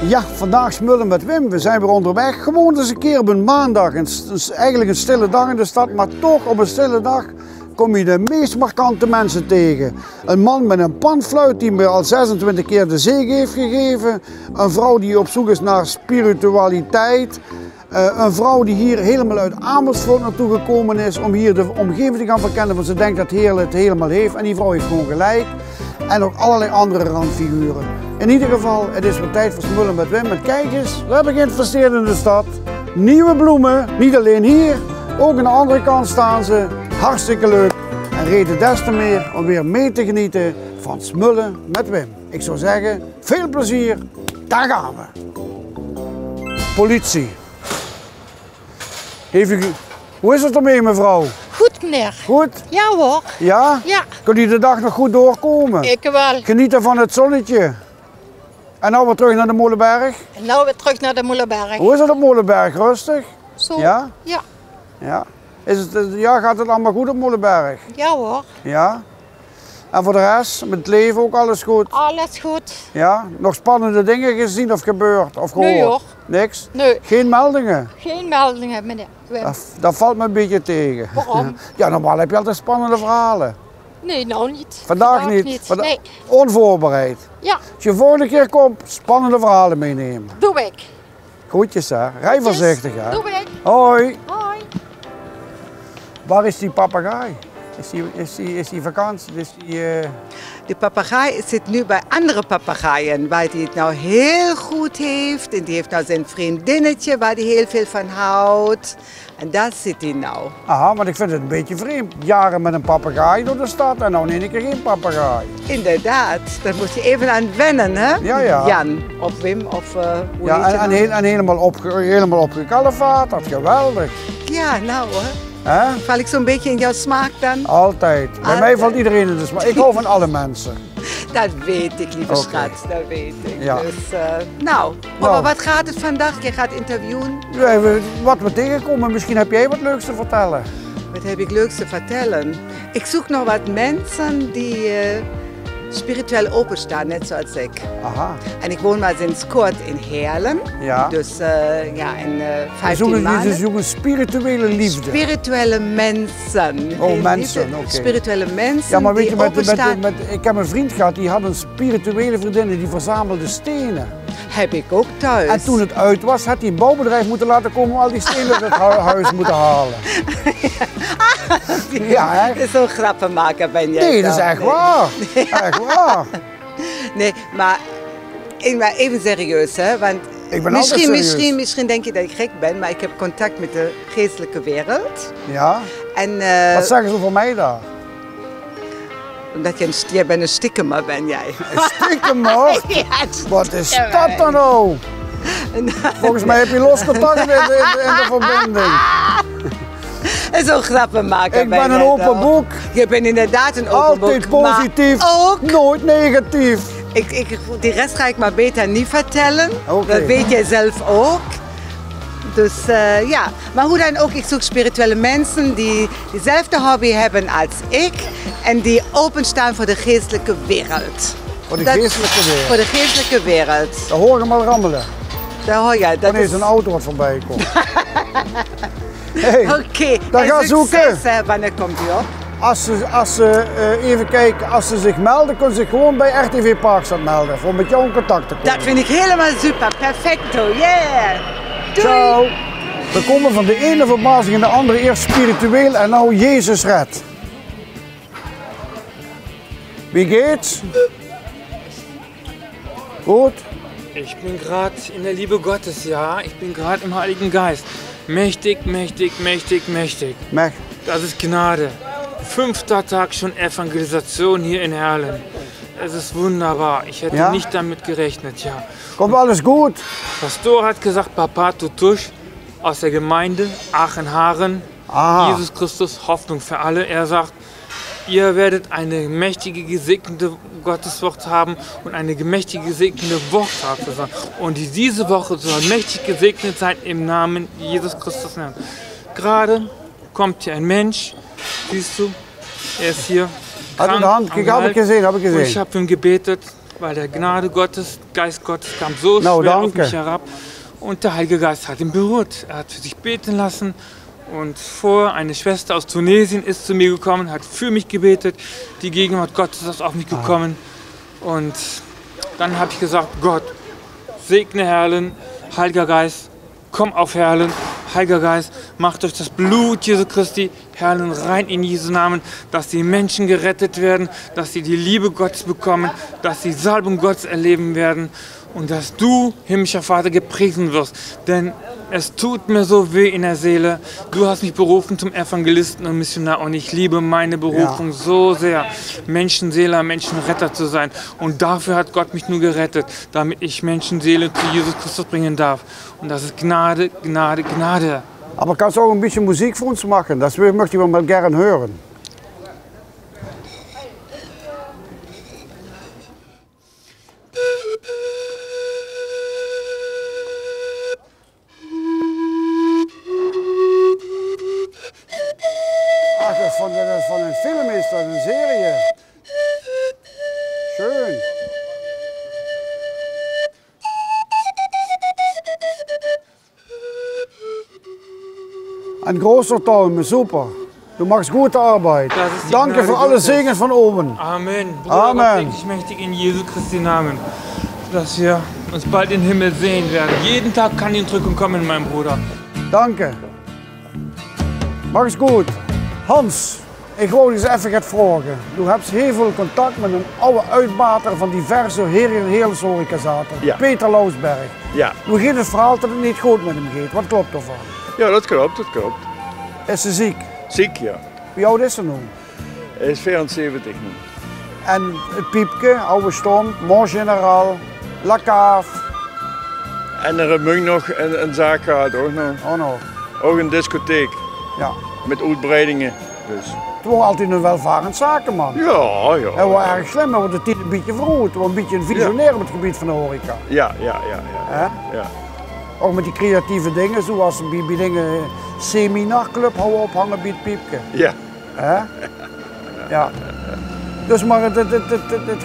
Ja, vandaag Smullen met Wim. We zijn weer onderweg. Gewoon eens een keer op een maandag. Eigenlijk een stille dag in de stad, maar toch op een stille dag kom je de meest markante mensen tegen. Een man met een panfluit die me al 26 keer de zege heeft gegeven. Een vrouw die op zoek is naar spiritualiteit. Een vrouw die hier helemaal uit Amersfoort naartoe gekomen is om hier de omgeving te gaan verkennen, want ze denkt dat Heerlen het helemaal heeft. En die vrouw heeft gewoon gelijk. En nog allerlei andere randfiguren. In ieder geval, het is weer tijd voor Smullen met Wim. En kijk eens, we hebben geïnvesteerd in de stad. Nieuwe bloemen, niet alleen hier, ook aan de andere kant staan ze. Hartstikke leuk. En reden des te meer om weer mee te genieten van Smullen met Wim. Ik zou zeggen, veel plezier, daar gaan we. Politie. Hoe is het ermee, mevrouw? Goed, meneer. Goed? Ja hoor. Ja? Ja. Kunt u de dag nog goed doorkomen? Ik wel. Genieten van het zonnetje. En nou weer terug naar de Molenberg. En nou weer terug naar de Molenberg. Hoe is het op Molenberg? Rustig? Zo? Ja? Ja. Ja. Ja, gaat het allemaal goed op Molenberg? Ja hoor. Ja. En voor de rest, met het leven ook alles goed? Alles goed. Ja. Nog spannende dingen gezien of gebeurd of gehoord? Nee hoor. Niks? Nee. Geen meldingen? Geen meldingen, meneer Wim. Dat valt me een beetje tegen. Waarom? Ja, normaal heb je altijd spannende verhalen. Nee, nou niet. Vandaag niet. Nee. Onvoorbereid. Ja, Als je volgende keer komt, spannende verhalen meenemen. doe ik. Groetjes hè. Rij voorzichtig hè. Doe ik. Hoi. Hoi. Waar is die papegaai? Is die vakantie? De papegaai zit nu bij andere papegaaien waar hij het nou heel goed heeft. En die heeft nou zijn vriendinnetje waar hij heel veel van houdt. En daar zit hij nou. Aha, maar ik vind het een beetje vreemd. Jaren met een papegaai door de stad en nou in één keer geen papegaai. Inderdaad, daar moet je even aan wennen, hè? Ja, ja. Jan of Wim of hoe Ja, heet je nou? en helemaal opgekalfaat, dat geweldig. Ja, nou hoor. Hè? Val ik zo'n beetje in jouw smaak dan? Altijd. Bij mij Altijd. valt iedereen in de smaak. Ik hou van alle mensen. Dat weet ik, lieve Oké. schat, dat weet ik. Ja. Dus, nou, maar wat gaat het vandaag? Je gaat interviewen. Ja, wat we tegenkomen, misschien heb jij wat leuks te vertellen. Wat heb ik leuks te vertellen? Ik zoek nog wat mensen die spiritueel openstaan, net zoals ik. Aha. En ik woon maar sinds kort in Heerlen. Ja. Dus ja, in 15 maanden. Ze zoeken spirituele liefde. Spirituele mensen. Oh, Geen mensen, liefde. oké. Spirituele mensen Ja, maar weet die je, openstaan. ik heb een vriend gehad, die had een spirituele vriendin die verzamelde stenen. Heb ik ook thuis. En toen het uit was, had hij een bouwbedrijf moeten laten komen om al die stenen uit het huis moeten halen. Ja, hè? Zo'n grappenmaker ben jij. Nee, dat is dan. echt Nee. waar. Echt waar. Nee, maar even serieus, hè? Want Ik ben altijd serieus. misschien denk je dat ik gek ben, maar ik heb contact met de geestelijke wereld. Ja? En, Wat zeggen ze voor mij daar? omdat jij bent een stiekemer, ben jij. Stiekem hoor. Ja, Wat is dat dan nou? Volgens mij heb je los contact in de verbinding. Zo'n grappenmaker Ik ben ben een jij open toch? boek. Je bent inderdaad een open boek. Altijd positief, Maar ook, nooit negatief. die rest ga ik maar beter niet vertellen. Oké. Dat weet jij zelf ook. Dus ja, maar hoe dan ook, ik zoek spirituele mensen die dezelfde hobby hebben als ik en die openstaan voor de geestelijke wereld. Voor de geestelijke wereld. Voor de geestelijke wereld. Dan hoor ik hem al rammelen. Daar hoor je. Dat Wanneer is zo'n auto wat voorbij komt. Hey, oké. Dan En gaan succes, zoeken. hè. Wanneer komt u op? Als ze even kijken, als ze zich melden, kunnen ze zich gewoon bij RTV Parkstad melden. Voor met jou in contact te komen. Dat vind ik helemaal super. Perfecto. Yeah. Doei. Ciao. We komen van de ene verbazing in de andere, eerst spiritueel en nou Jezus redt. Wie geht's? Gut? Ich bin gerade in der Liebe Gottes, ja. Ich bin gerade im Heiligen Geist. Mächtig, mächtig, mächtig, mächtig. Mech. Das ist Gnade. 5. Tag schon Evangelisation hier in Heerlen. Es ist wunderbar. Ich hätte Ja? nicht damit gerechnet, ja. Kommt alles gut? Pastor hat gesagt, Papa Tutusch aus der Gemeinde Aachen-Haren, Aha. Jesus Christus, Hoffnung für alle. Er sagt, ihr werdet eine mächtige, gesegnete Gotteswort haben und eine mächtige, gesegnete Woche haben. Und diese Woche soll mächtig gesegnet sein im Namen Jesus Christus. Gerade kommt hier ein Mensch, siehst du, Er ist hier. Hat in krank der Hand, am kijk, habe ich Hals. gesehen, habe ich Und ich gesehen. habe für ihn gebetet, weil der Gnade Gottes, Geist Gottes kam so Nou, schwer auf danke. mich herab. Und der Heilige Geist hat ihn berührt. Er hat für sich beten lassen. Und vorher eine Schwester aus Tunesien ist zu mir gekommen, hat für mich gebetet. Die Gegenwart Gottes ist auf mich gekommen. Und dann habe ich gesagt, Gott, segne Herlen, Heiliger Geist, komm auf Herlen, Heiliger Geist, mach durch das Blut Jesu Christi Herlen rein in Jesu Namen, dass die Menschen gerettet werden, dass sie die Liebe Gottes bekommen, dass sie Salbung Gottes erleben werden und dass du, himmlischer Vater, gepriesen wirst. Denn es tut mir so weh in der Seele. Du hast mich berufen zum Evangelisten und Missionar und ich liebe meine Berufung so sehr, Menschenseeler, Menschenretter zu sein. Und dafür hat Gott mich nur gerettet, damit ich Menschenseelen zu Jesus Christus bringen darf. Und das ist Gnade, Gnade, Gnade. Aber kannst du auch ein bisschen Musik für uns machen? Das möchte ich mal gerne hören. Ach, das ist von einem Film, ist das eine Serie. Schön. Ein großer Daumen, super. Du machst gute Arbeit. Das ist die Danke Gnade für alle Gottes. Segen von oben. Amen. Bruder, Amen. Gott segne dich mächtig in Jesu Christi Namen, dass wir uns bald im Himmel sehen werden. Jeden Tag kann die Entrückung kommen, mein Bruder. Danke. Mach's gut. Hans, ik wou eens even gaan vragen. Du hebt heel veel contact met een oude uitbater van diverse heerlijkhorecazaten. Ja. Peter Loosberg. Ja. Nu gaat het verhaal dat het niet goed met hem gaat. Wat klopt ervan? Ja, dat klopt, dat klopt. Is ze ziek? Ziek, ja. Hoe oud is ze nu? Hij is 74 nu. En het piepje, oude stom, Mon Generaal, La Cave. En er moet nog een zaak gehad, ook nog. Oh no. Ook een discotheek Ja. met uitbreidingen. Dus. Het was altijd een welvarend zakenman. Ja, ja. Hij was erg slim, maar wordt het tijd een beetje verroerd. Hij was een beetje een visionair op het gebied van de horeca. Ja. Hè? Ja. Ook met die creatieve dingen, zoals bij dingen semi-nachtclub houden ophangen bij het piepje. Ja. Hè? Ja. Dus maar het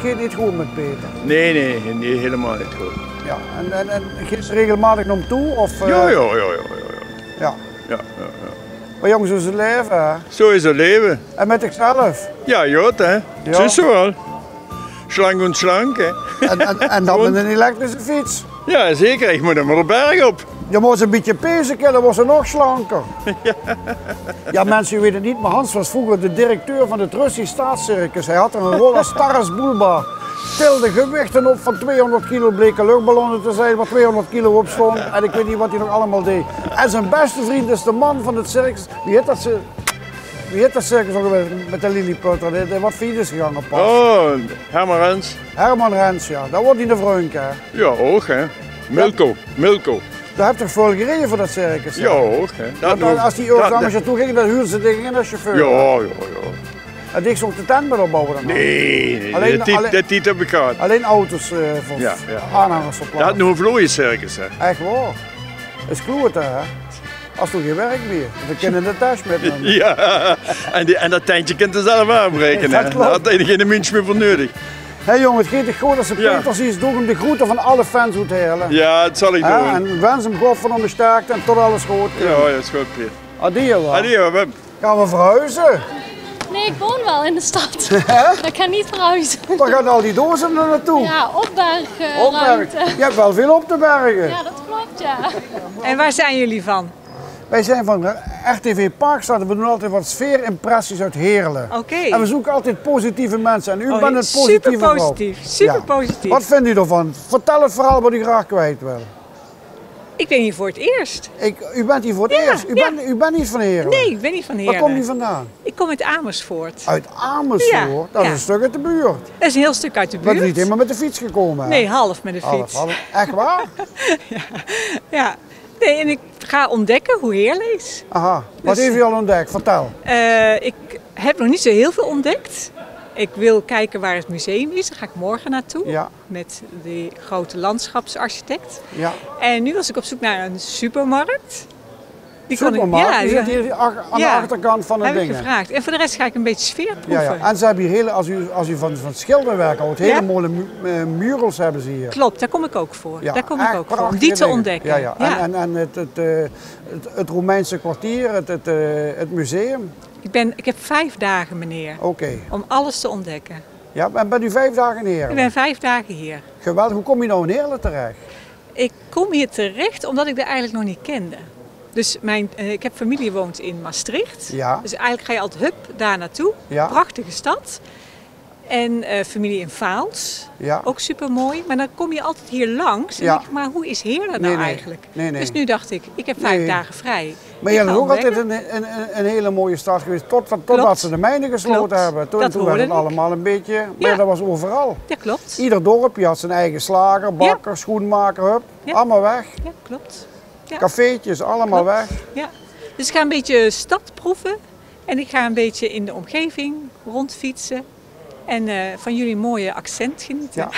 gaat niet goed met Peter. Nee, helemaal niet goed. Ja. En geeft ze regelmatig naar hem toe? Of, Ja. Ja. Ja. Maar jongens, zo is het leven. Hè? Zo is het leven. En met zichzelf. Ja, jod, hè. Ja. Zo is het wel. Slank en slank, hè. En dan met een elektrische fiets. Ja, zeker. Ik moet hem maar de berg op. Je moet een beetje pezen, dan wordt ze nog slanker. Ja, mensen, u weten het niet, maar Hans was vroeger de directeur van het Russisch staatscircus. Hij had er een rol als Taras Bulba. Tilde gewichten op van 200 kilo, bleken luchtballonnen te zijn waar 200 kilo op stond. En ik weet niet wat hij nog allemaal deed. En zijn beste vriend is de man van het circus. Wie heet dat circus ook alweer met de Lilliputter? Die wat fiets is gegaan pas. Oh, Herman Rens. Herman Rens, ja. Dat wordt hij de vreunke, hè. Ja, ook, hè. Milko. Daar heb je toch veel gereden voor dat circus? hè? Ja, ook, hè. Want als die oorzammers naartoe gingen, dan huurden ze dingen in als chauffeur. Ja. En ik zou de tent met opbouwen dan. Nee, Alleen- dat niet heb ik gehad. Alleen auto's voor Ja. aanhangers op Dat plaats. had nog een vlooiencircus, hè. Echt waar. Is kloot, hè? Als je geen werk meer. Dan kunnen de tas metnemen. Ja, en dat tentje kunt je zelf aanbreken, Dat hè. klopt. Daar had je geen mens meer voor nodig. Hé jongen, het gaat toch goed als ze Ja. Peter ziet doen om de groeten van alle fans uit te halen. Ja, dat zal ik Hè? doen. En wens hem God van sterkte en tot alles goed. Ja, dat is goed, Piet. Adieu, hoor. Adieu, Wim. Gaan we verhuizen? Nee, ik woon wel in de stad. Ik ga niet verhuizen. Waar gaan al die dozen er naartoe? Ja, opberg. Opberg. Je hebt wel veel op te bergen. Ja, dat klopt, ja. En waar zijn jullie van? Wij zijn van RTV Parkstad en we doen altijd wat sfeerimpressies uit Heerlen. Oké. En we zoeken altijd positieve mensen. En u Oh, bent een positieve super vrouw. positief, super Ja. positief. Wat vindt u ervan? Vertel het verhaal wat u graag kwijt wil. Ik ben hier voor het eerst. U bent hier voor het Ja, eerst. ja. U bent niet van Heerlen. Nee, ik ben niet van Waar Heerlen. komt u vandaan? Ik kom uit Amersfoort. Uit Amersfoort. Dat is ja. een stuk uit de buurt. Dat is een heel stuk uit de We zijn niet buurt. helemaal met de fiets gekomen. hè? Nee, half met de Half, fiets. half. Echt waar? Ja. Nee, en ik ga ontdekken hoe Heerlen is. Aha. Wat Dus- heeft u al ontdekt? Vertel. Ik heb nog niet zo heel veel ontdekt. Ik wil kijken waar het museum is. Daar ga ik morgen naartoe. Ja. Met de grote landschapsarchitect. Ja. En nu was ik op zoek naar een supermarkt. Die kon ik, Supermarkt, die zit die- hier aan de achterkant van het heb ding. ik gevraagd. En voor de rest ga ik een beetje sfeer proeven. Ja. En ze hebben hier hele, als u van schilderwerk houdt, hele Ja. mooie murals hebben ze hier. Klopt, daar kom ik ook voor. Ja, Daar kom ik echt ook voor. Om prachtige die te dingen. ontdekken. Ja. En het Romeinse kwartier, het museum. Ik heb 5 dagen, meneer. Oké. Om alles te ontdekken. Ja, en bent u 5 dagen in Ik Heerlen? ben 5 dagen hier. Geweldig. Hoe kom je nou in Heerlen terecht? Ik kom hier terecht omdat ik er eigenlijk nog niet kende. Dus ik heb familie woont in Maastricht. Ja. Dus eigenlijk ga je altijd hup daar naartoe. Ja. Prachtige stad. En familie in Vaals. Ja. Ook super mooi. Maar dan kom je altijd hier langs. En Ja. denk ik, maar hoe is Heerlen nou Nee. eigenlijk? Nee. Dus nu dacht ik heb 5 Nee. dagen vrij. Maar Ik Heerlen is ga ook altijd ontdekken. een hele mooie stad geweest, totdat Klopt. ze de mijnen gesloten Klopt. hebben. Toen Dat werd hoorde het ik. allemaal een beetje, maar Ja. dat was overal. Ja, klopt. Ieder dorpje had zijn eigen slager, bakker, schoenmaker, hup, Ja. allemaal weg. Ja, klopt. Ja. Cafeetjes, allemaal Klopt. weg. Ja. Dus ik ga een beetje stad proeven. En ik ga een beetje in de omgeving rondfietsen. En van jullie mooie accent genieten.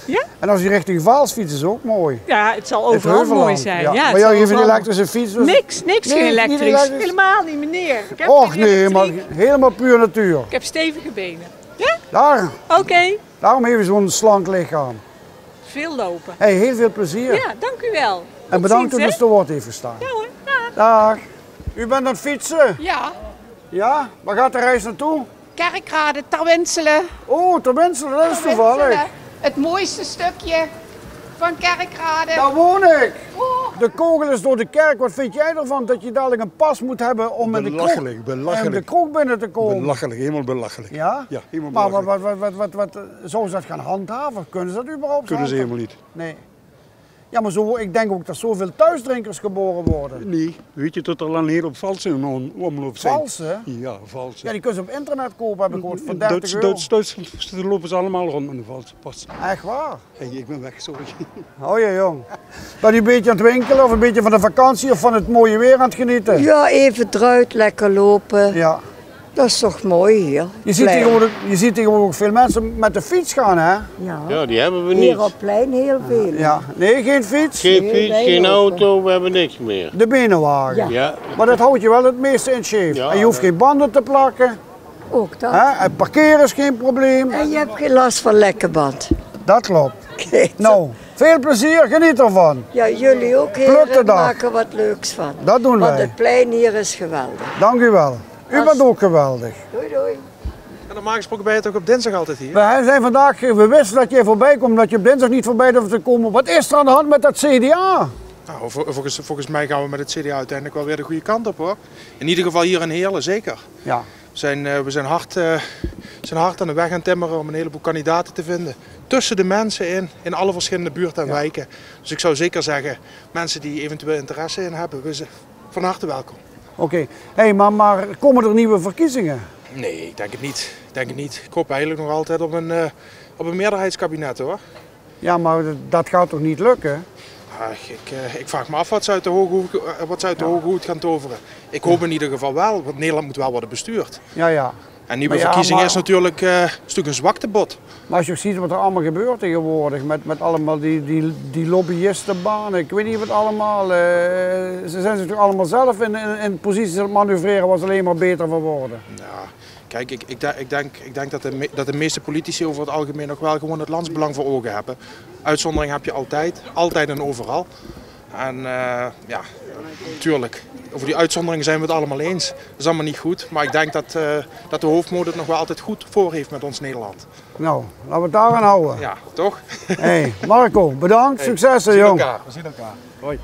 Ja. En als je richting Vaals fietst, is het ook mooi. Ja, het zal Het overal Heuvelland. mooi zijn. Ja. Ja, het Maar zal jij heeft een overal- elektrische fiets. Dus... Niks Nee, geen niet elektrisch. elektrisch. Helemaal niet, meneer. Ik heb Och geen nee, maar elektrisch. helemaal puur natuur. Ik heb stevige benen. Ja? Daar, Oké. daarom heeft je zo'n slank lichaam. Veel lopen. Hey, heel veel plezier. Ja, dank u wel. En bedankt dat dat u dus te woord heeft gestaan. Ja hoor. Dag. Dag. U bent aan het fietsen? Ja, Ja? Waar gaat de reis naartoe? Kerkrade, Terwenselen. Oh, te Wenselen, dat is toevallig. Terwenselen. Het mooiste stukje van Kerkrade. Daar woon ik. Oh, De kogel is door de kerk. Wat vind jij ervan dat je dadelijk een pas moet hebben om in de kroeg, Belachelijk, de kroeg binnen te komen? Belachelijk, helemaal belachelijk. Ja? Ja, helemaal Maar belachelijk. wat zou ze dat gaan handhaven? Kunnen ze dat überhaupt Kunnen ze handhaven? helemaal niet. Nee. Ja, maar ik denk ook dat zoveel thuisdrinkers geboren worden. Nee, weet je dat er al een hele valse in omloop zijn? Valse? Ja, valse. Ja, die kunnen ze op internet kopen, heb ik gehoord, voor 30 euro. Duitsland lopen ze allemaal rond met een valse pas. Echt waar? Hey, ik ben weg, sorry. Oh ja, jong. Ben je een beetje aan het winkelen of een beetje van de vakantie of van het mooie weer aan het genieten? Ja, even eruit, lekker lopen. Ja. Dat is toch mooi hier. Je ziet tegenwoordig ook veel mensen met de fiets gaan, hè? Ja. Ja, die hebben we Hier niet. op plein heel veel. Ja. Nee, geen fiets? Geen Nee, fiets, wij geen lopen. auto, we hebben niks meer. De benenwagen. Ja. Ja, Maar dat houdt je wel het meeste in shape. Ja, En je hoeft geen banden te plakken. Ook dat. Hè? En parkeren is geen probleem. En je hebt geen last van lekkerband. Dat klopt. Kijk, Nou, veel plezier, geniet ervan. Ja, jullie ook Pluk de heren, dag. maken wat leuks van. Dat doen Want wij. het plein hier is geweldig. Dank u wel. U bent ook geweldig. Doei doei. En normaal gesproken ben je toch op dinsdag altijd hier? We zijn vandaag, we wisten dat je voorbij komt, dat je op dinsdag niet voorbij durft te komen. Wat is er aan de hand met dat CDA? Nou, volgens mij gaan we met het CDA uiteindelijk wel weer de goede kant op hoor. In ieder geval hier in Heerlen, zeker. Ja. We zijn hard aan de weg aan het timmeren om een heleboel kandidaten te vinden. Tussen de mensen in alle verschillende buurten en wijken. Dus ik zou zeker zeggen, mensen die eventueel interesse in hebben, we zijn van harte welkom. Oké. Hey, maar komen er nieuwe verkiezingen? Nee, ik denk het niet. Ik hoop eigenlijk nog altijd op een meerderheidskabinet hoor. Ja, maar dat gaat toch niet lukken? Ik vraag me af wat ze uit de hoge hoed gaan toveren. Ik hoop in ieder geval wel, want Nederland moet wel worden bestuurd. Ja. En nieuwe Maar ja, verkiezingen is natuurlijk een zwaktebod. Maar als je ziet wat er allemaal gebeurt tegenwoordig, met allemaal die lobbyistenbanen, ik weet niet wat allemaal. Ze zijn zich natuurlijk allemaal zelf in posities aan het manoeuvreren waar ze alleen maar beter van worden. Ja, kijk, ik denk dat de meeste politici over het algemeen nog wel gewoon het landsbelang voor ogen hebben. Uitzondering heb je altijd en overal. En ja, natuurlijk, over die uitzonderingen zijn we het allemaal eens. Dat is allemaal niet goed, maar ik denk dat de hoofdmoot het nog wel altijd goed voor heeft met ons Nederland. Nou, laten we het daar aan houden. Ja, toch? Hey, Marco, bedankt. Succes, jong. We zien elkaar. Hoi.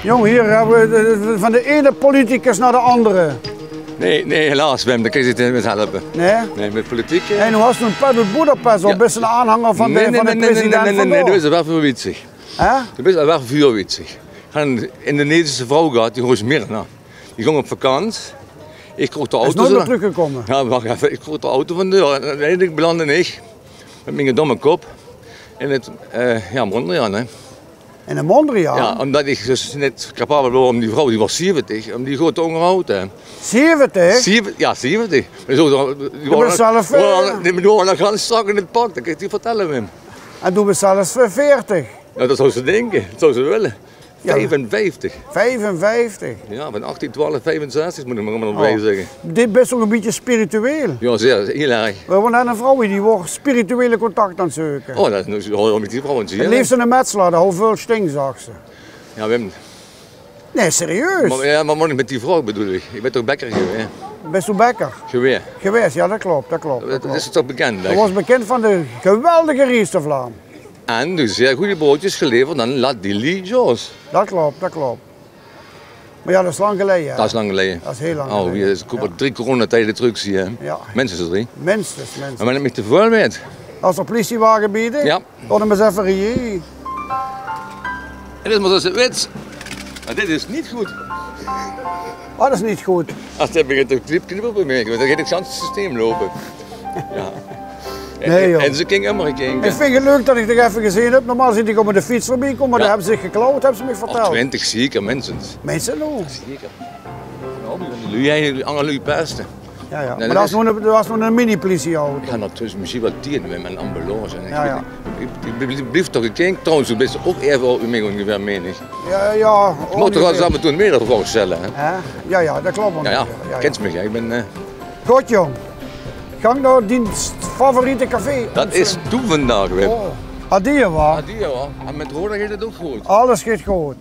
Jong, hier hebben we van de ene politicus naar de andere. Nee, helaas, Wim, daar kan je niet met helpen. Nee? Nee, met politiek. En hoe was toen Pet Budapest al best een aanhanger van de president? Nee, dat is wel veel witzig. Hè? Dat is wel veel witzig. Een Indonesische vrouw gehad, die heet Mirna. Die ging op vakantie. Ik kroeg de Is auto. nooit meer teruggekomen? Ja, wacht even. Ik kroeg de auto van de deur. En uiteindelijk belandde ik met mijn domme kop in het Mondriaan. Hè. In de Mondriaan? Ja, omdat ik dus net capabel was om die vrouw, die was 70, om die goed te onderhouden. 70? Ja, 70. Die bent zelf... Die waren gaan strak in het pak, dat kan ik je vertellen, Wim. En doen we zelfs 40? Ja, dat zou ze denken, dat zou ze willen. 55. 55. Ja, van 18, 12, 65 moet ik maar nog bij zeggen. Dit is best ook een beetje spiritueel. Ja, zeer, heel erg. We hebben net een vrouw die wordt spirituele contact aan het zoeken. Oh, dat is nog met die vrouwen Het leeft in een metselaar, daar houdt veel sting, zag ze. Ja, we hebben... Nee, serieus. Maar wat met die vrouw bedoel ik? Je bent toch bakker geweest? Best u Bekker? Geweest, ja dat klopt, dat klopt. Dat is toch bekend? Dat was bekend van de geweldige Riestervlaam. En dus zeer goede broodjes geleverd aan La Diligence. Dat klopt, dat klopt. Maar ja, dat is lang geleden. Dat is lang geleden. Dat is heel lang geleden. geleden. Oh, hier is 3 coronatijden terug zie je. Ja. Minstens 3. Minstens. Maar dan ben ik te veel met. Als er politiewagen bieden? Ja. Dan hem eens even rijden. En dit is maar zoals het wit. Maar dit is niet goed. Oh, dat is niet goed. Als dat begint te knippen bij mij, dan gaat het ganse systeem lopen. Ja. Nee, joh. En ze gingen maar gekeken. Ik vind het leuk dat ik er even gezien heb. Normaal zit ik op de fiets voorbij komen, maar Ja. daar hebben ze zich geklauwd, hebben ze me verteld. 20 zeker, minstens. Mensen ook. Zeker. Nou, jullie andere pesten. Ja, ja. Nee, Maar dat was nog een mini-politieauto. Ik ga natuurlijk misschien wat dienen met mijn ambulance. Ja, ja. Ik blijf toch gekeken. Trouwens, ik ben ook even op mij ongeveer menig. Ja, ja. Je moet toch wel samen toen meer voorstellen, hè? Ja, ja, dat klopt. Ja, Ja, kent me, ik ben... Goed, jong. Gang naar die favoriete café. Dat is toe vandaag, Wim. Adieu, waar. Adieu, hoor. En met Roda gaat het ook goed. Alles gaat goed.